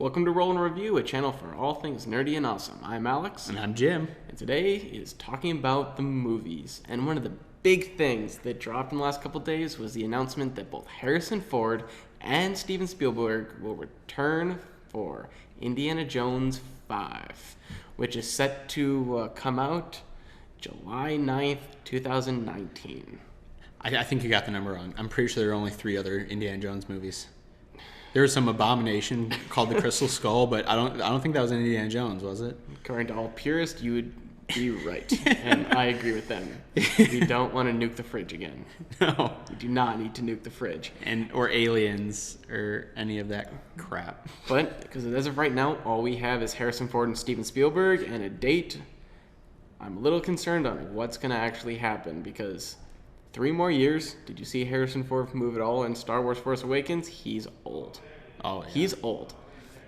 Welcome to Roll and Review, a channel for all things nerdy and awesome. I'm Alex. And I'm Jim. And today is talking about the movies. And one of the big things that dropped in the last couple days was the announcement that both Harrison Ford and Steven Spielberg will return for Indiana Jones 5, which is set to come out July 9th, 2019. I think you got the number wrong. I'm pretty sure there are only 3 other Indiana Jones movies. There was some abomination called the Crystal Skull, but I don't think that was Indiana Jones, was it? According to all purists, you would be right, and I agree with them. We don't want to nuke the fridge again. No, we do not need to nuke the fridge, or aliens or any of that crap. But because as of right now, all we have is Harrison Ford and Steven Spielberg, and a date. I'm a little concerned on what's going to actually happen because 3 more years. Did you see Harrison Ford move at all in Star Wars Force Awakens? He's old. Oh, yeah. He's old.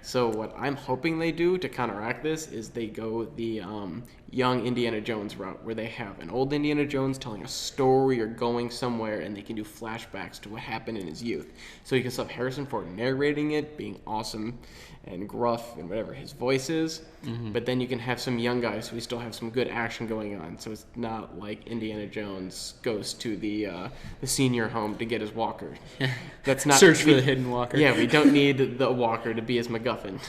So what I'm hoping they do to counteract this is they go the young Indiana Jones route, where they have an old Indiana Jones telling a story or going somewhere, and they can do flashbacks to what happened in his youth. So you can still have Harrison Ford narrating it, being awesome and gruff and whatever his voice is, but then you can have some young guys who still have some good action going on. So it's not like Indiana Jones goes to the senior home to get his walker. That's not search for the hidden walker. Yeah, we don't need the walker to be his MacGuffin.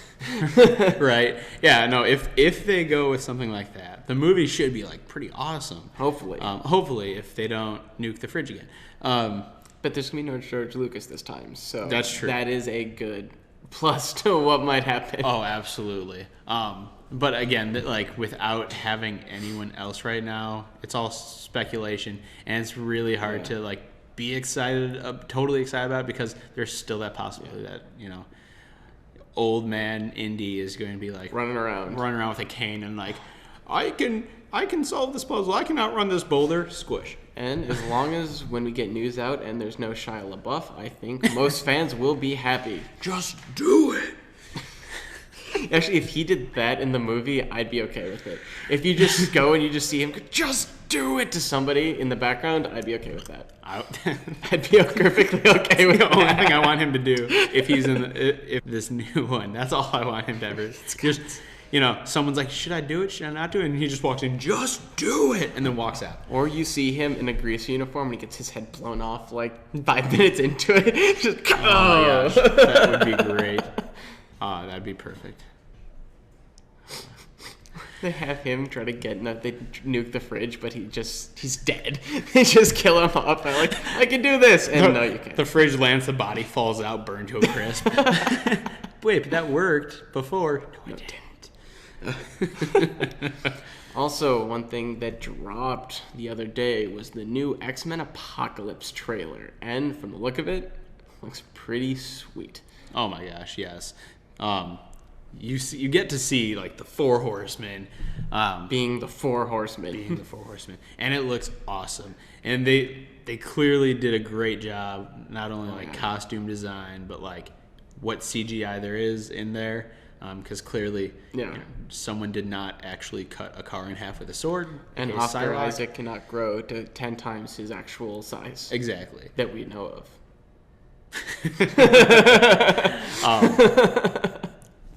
Right. Yeah. No. If they go with something like that, the movie should be like pretty awesome. Hopefully. Hopefully, if they don't nuke the fridge again. But there's gonna be no George Lucas this time, so that's true. That is a good plus to what might happen. Oh, absolutely. But again, like without having anyone else right now, it's all speculation, and it's really hard to like be excited, totally excited about it, because there's still that possibility that old man Indy is going to be like running around with a cane and like, I can solve this puzzle. I can outrun this boulder. Squish. And as long as when we get news out and there's no Shia LaBeouf, I think most fans will be happy. Just do it. Actually, if he did that in the movie, I'd be okay with it. If you just go and you just see him just do it to somebody in the background, I'd be okay with that. I'd be perfectly okay with the that. only thing I want him to do if he's if this new one. That's all I want him to ever. Just someone's like, should I do it? Should I not do it? And he just walks in, just do it, and then walks out. Or you see him in a grease uniform and he gets his head blown off like 5 minutes into it. Just, oh my gosh, that would be great. That'd be perfect. They have him try to they nuke the fridge, but he's dead. They just kill him up. They're like, I can do this. And no, you can't. The fridge lands, the body falls out, burned to a crisp. Wait, but that worked before. No, it didn't. Also, one thing that dropped the other day was the new XMen Apocalypse trailer. And from the look of it looks pretty sweet. Oh my gosh, yes. You get to see like the 4 horsemen being the 4 horsemen. And it looks awesome. And they clearly did a great job, not only costume design, but like what CGI there is in there, because clearly someone did not actually cut a car in half with a sword. And Oscar Isaac cannot grow to 10 times his actual size. Exactly. That we know of.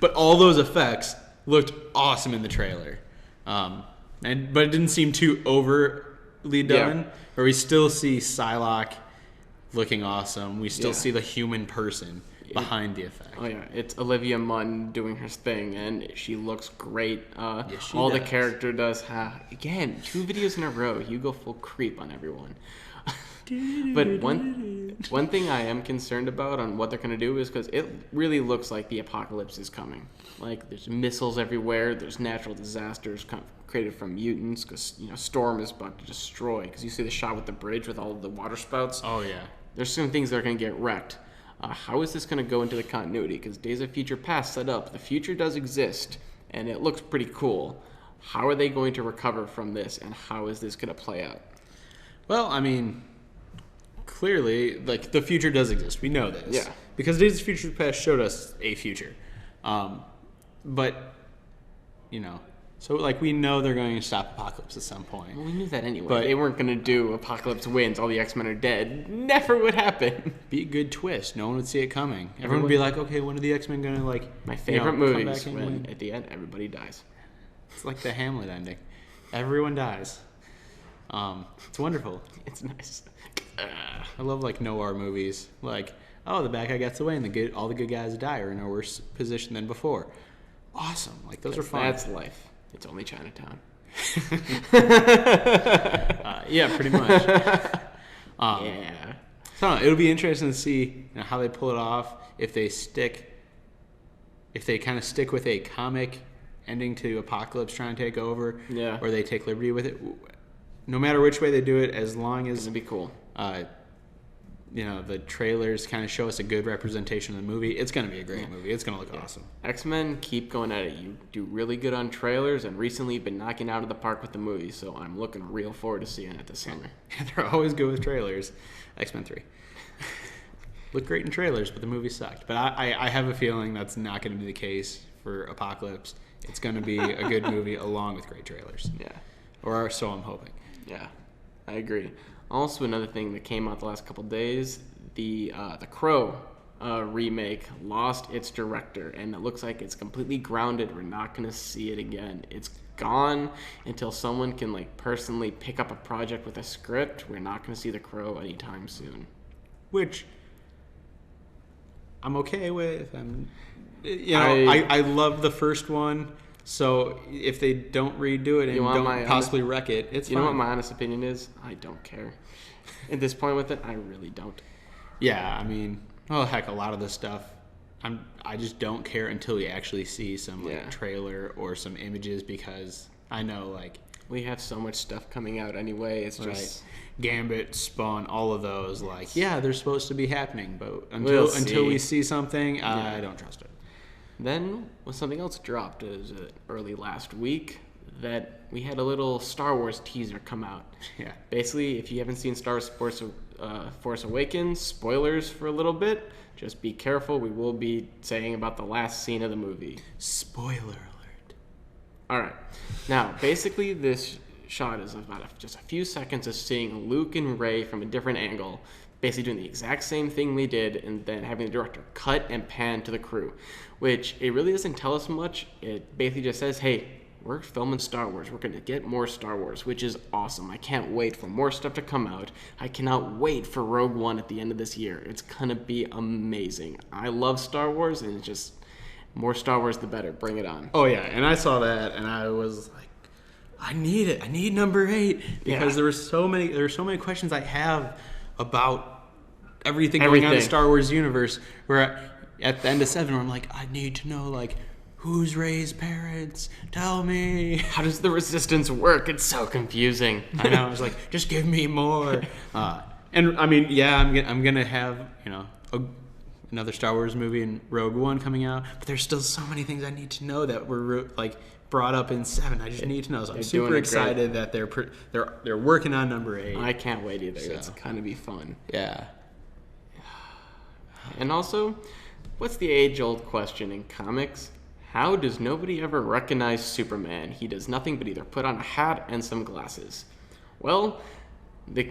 But all those effects looked awesome in the trailer, but it didn't seem too overly done. Yeah. Or we still see Psylocke looking awesome. We still see the human person behind the effect. Oh yeah, it's Olivia Munn doing her thing, and she looks great. Yes, all does. The character does. Again, 2 videos in a row, you go full creep on everyone. But one thing I am concerned about on what they're going to do is because it really looks like the apocalypse is coming. Like, there's missiles everywhere. There's natural disasters created from mutants because, Storm is about to destroy. Because you see the shot with the bridge with all of the water spouts. Oh, yeah. There's some things that are going to get wrecked. How is this going to go into the continuity? Because Days of Future Past set up. The future does exist, and it looks pretty cool. How are they going to recover from this, and how is this going to play out? Well, I mean, clearly, like, the future does exist. We know this. Yeah. Because Days of Future Past showed us a future. But, So, like, we know they're going to stop Apocalypse at some point. Well, we knew that anyway. But they weren't going to do Apocalypse wins, all the X-Men are dead. Never would happen. Be a good twist. No one would see it coming. Everyone would be like, okay, when are the X-Men going to, like, my favorite movies come back when at the end everybody dies. It's like the Hamlet ending. Everyone dies. It's wonderful. It's nice. I love, like, noir movies. Like, oh, the bad guy gets away and all the good guys die or in a worse position than before. Awesome. Like, those are fun. That's life. It's only Chinatown. Yeah, pretty much. Yeah. So it'll be interesting to see how they pull it off. If they kind of stick with a comic ending to Apocalypse trying to take over, yeah, or they take liberty with it. No matter which way they do it, as long as it'd be cool. The trailers kind of show us a good representation of the movie, it's going to be a great movie. It's going to look awesome. X-Men keep going at it. You do really good on trailers, and recently you've been knocking out of the park with the movie, so I'm looking real forward to seeing it this summer. They're always good with trailers. X-Men 3. Looked great in trailers, but the movie sucked. But I have a feeling that's not going to be the case for Apocalypse. It's going to be a good movie along with great trailers. Yeah. Or so I'm hoping. Yeah, I agree. Also, another thing that came out the last couple days, the Crow remake lost its director, and it looks like it's completely grounded. We're not going to see it again. It's gone until someone can personally pick up a project with a script. We're not going to see the Crow anytime soon. Which I'm okay with. I love the first one. So if they don't redo it and don't possibly wreck it, it's fine. You know what my honest opinion is? I don't care. At this point with it, I really don't. Yeah, I mean, well, heck, a lot of this stuff, I just don't care until we actually see some trailer or some images, because I know we have so much stuff coming out anyway. It's just Gambit, Spawn, all of those. They're supposed to be happening, but until we see something, I don't trust it. Then something else dropped early last week, that we had a little Star Wars teaser come out. Yeah. Basically, if you haven't seen Star Wars Force Awakens, spoilers for a little bit. Just be careful. We will be saying about the last scene of the movie. Spoiler alert. All right. Now, basically, this shot is about just a few seconds of seeing Luke and Rey from a different angle, basically doing the exact same thing they did, and then having the director cut and pan to the crew, which it really doesn't tell us much. It basically just says, hey, we're filming Star Wars. We're going to get more Star Wars, which is awesome. I can't wait for more stuff to come out. I cannot wait for Rogue One at the end of this year. It's going to be amazing. I love Star Wars, and it's just more Star Wars the better. Bring it on. Oh, yeah, and I saw that, and I was like, I need it. I need number 8, because there were so many questions I have about everything going on in the Star Wars universe, where at the end of 7, where I'm like, I need to know, who's Rey's parents? Tell me. How does the Resistance work? It's so confusing. I know. I was like, just give me more. And I mean, I'm gonna have another Star Wars movie in Rogue One coming out, but there's still so many things I need to know that were brought up in 7. I just need to know. So I'm super excited that they're working on number 8. I can't wait either. So. It's gonna be fun. Yeah. And also, what's the age-old question in comics? How does nobody ever recognize Superman? He does nothing but either put on a hat and some glasses. Well,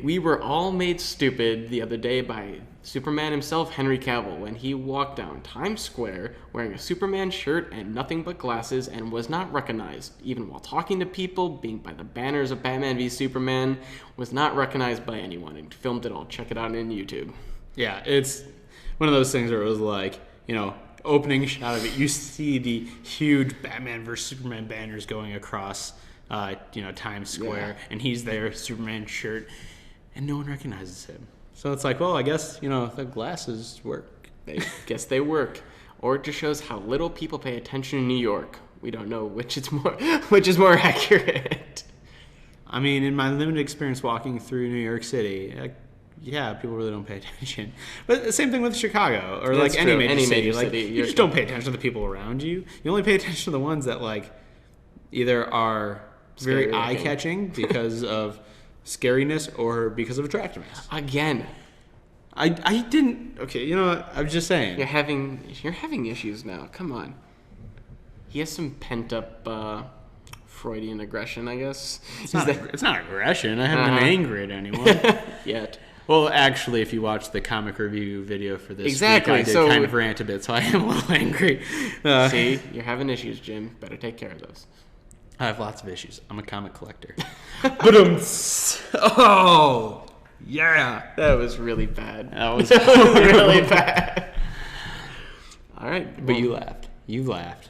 we were all made stupid the other day by Superman himself, Henry Cavill, when he walked down Times Square wearing a Superman shirt and nothing but glasses, and was not recognized, even while talking to people, being by the banners of Batman v Superman, was not recognized by anyone, and filmed it all. Check it out on YouTube. Yeah, it's one of those things where it was opening shot of it, you see the huge Batman vs Superman banners going across Times Square, and he's there, Superman shirt, and no one recognizes him. So it's like, well, I guess the glasses work. I guess they work. Or it just shows how little people pay attention in New York. We don't know which is more accurate. I mean, in my limited experience walking through New York City, people really don't pay attention. But the same thing with Chicago, or any major city. You just don't pay attention to the people around you. You only pay attention to the ones that either are very eye-catching because of scariness or because of attractiveness. Again, I didn't. Okay, you know what? I was just saying. You're having issues now. Come on. He has some pent up Freudian aggression, I guess. It's not aggression. I haven't been angry at anyone yet. Well, actually, if you watch the comic review video for this Exactly. week, I did kind of rant a bit, so I am a little angry. See, you're having issues, Jim. Better take care of those. I have lots of issues. I'm a comic collector. Oh, yeah. That was really bad. That was really bad. All right. But you laughed. You laughed.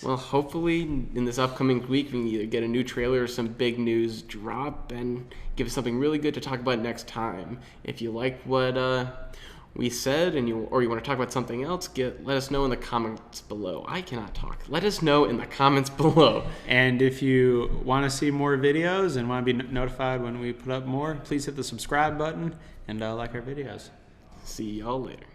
Well, hopefully in this upcoming week, we can either get a new trailer or some big news drop and give us something really good to talk about next time. If you like what we said or you want to talk about something else, let us know in the comments below. I cannot talk. Let us know in the comments below. And if you want to see more videos and want to be notified when we put up more, please hit the subscribe button and like our videos. See y'all later.